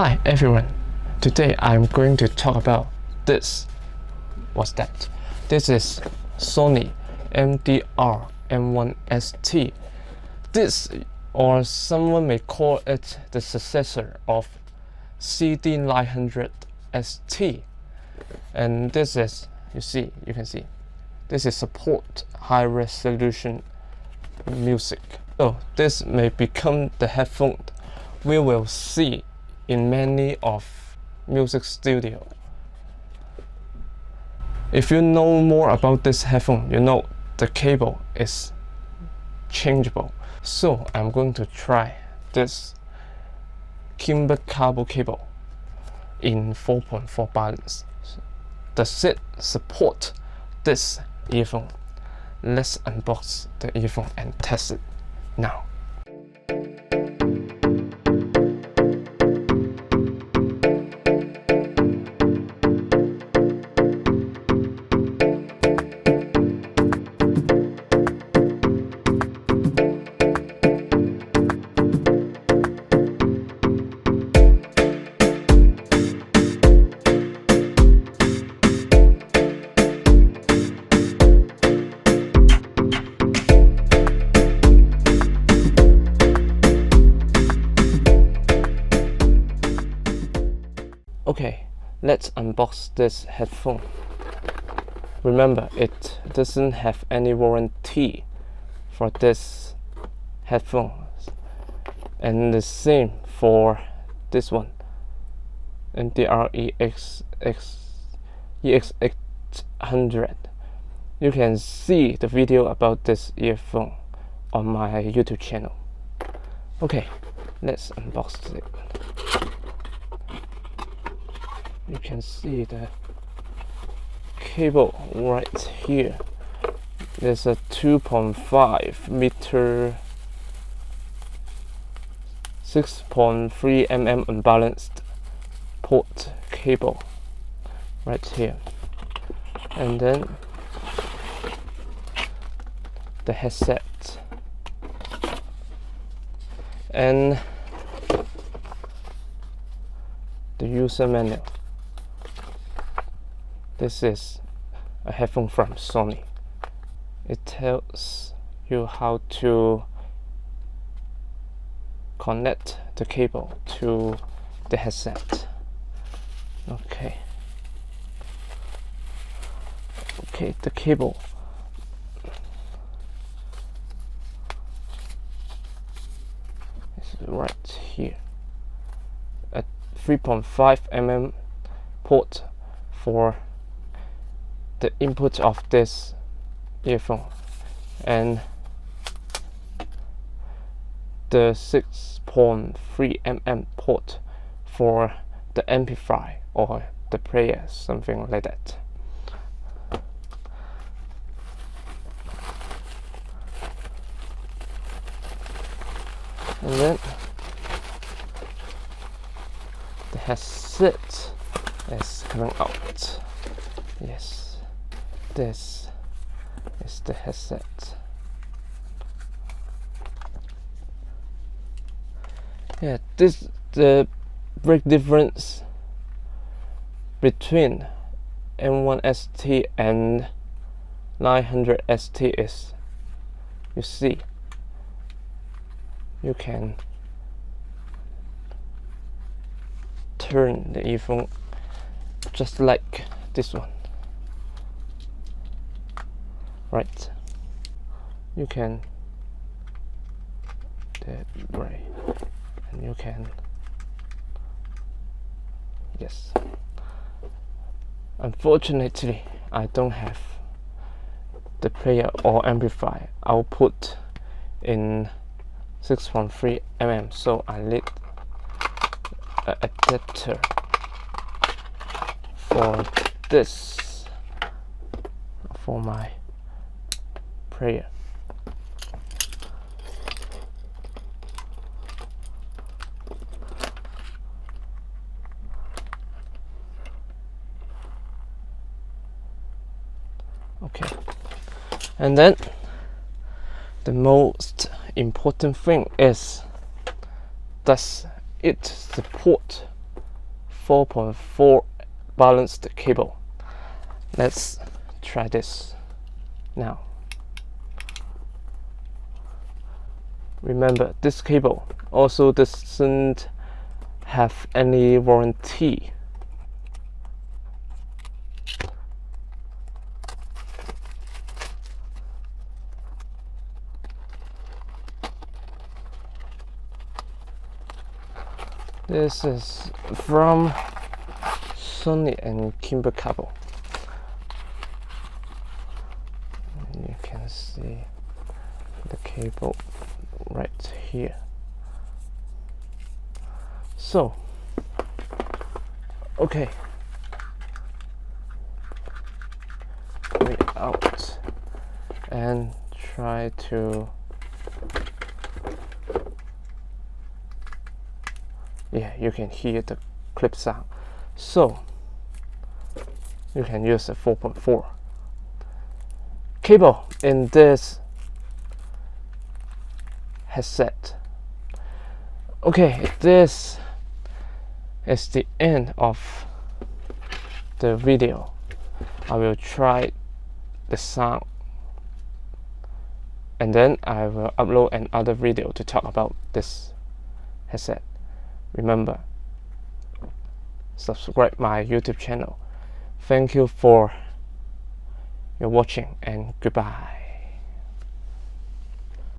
Hi everyone, today I'm going to talk about this. What's that? This is Sony MDR-M1ST. This, or someone may call it the successor of CD900ST. And this is, you can see, this is support high resolution music. So this may become the headphone we will see in many of music studio. If you know more about this headphone, you know the cable is changeable. So I'm going to try this kimber cable cable in 4.4 balance. Does it support this earphone? Let's unbox the earphone and test it now. Okay, let's unbox this headphone. Remember, it doesn't have any warranty for this headphone, and the same for this one, MDR-EX800. You can see the video about this earphone on my YouTube channel. Okay, let's unbox it. You can see the cable right here. There's a 2.5 meter 6.3 mm unbalanced port cable right here, and then the headset and the user manual. This is a headphone from Sony. It tells you how to connect the cable to the headset. Okay, the cable is right here. A 3.5 mm port for the input of this earphone, and the 6.3 mm port for the amplifier or the player, something like that. And then the headset is coming out. Yes, this is the headset. Yeah, this the big difference between M1ST and 900ST is, you see, you can turn the earphone just like this one. Right, you can right, and you can, yes. Unfortunately, I don't have the player or amplifier output in 6.3 mm, so I need an adapter for this, for my player. Okay, and then the most important thing is, does it support 4.4 balanced cable. Let's try this now. Remember, this cable also doesn't have any warranty. This is from Sony and Kimber cable. You can see the cable right here. So, okay, way out and try to, yeah, you can hear the clip sound. So you can use a 4.4 cable in this headset. Okay, this is the end of the video. I will try the sound and then I will upload another video to talk about this headset. Remember, subscribe my YouTube channel. Thank you for your watching and goodbye.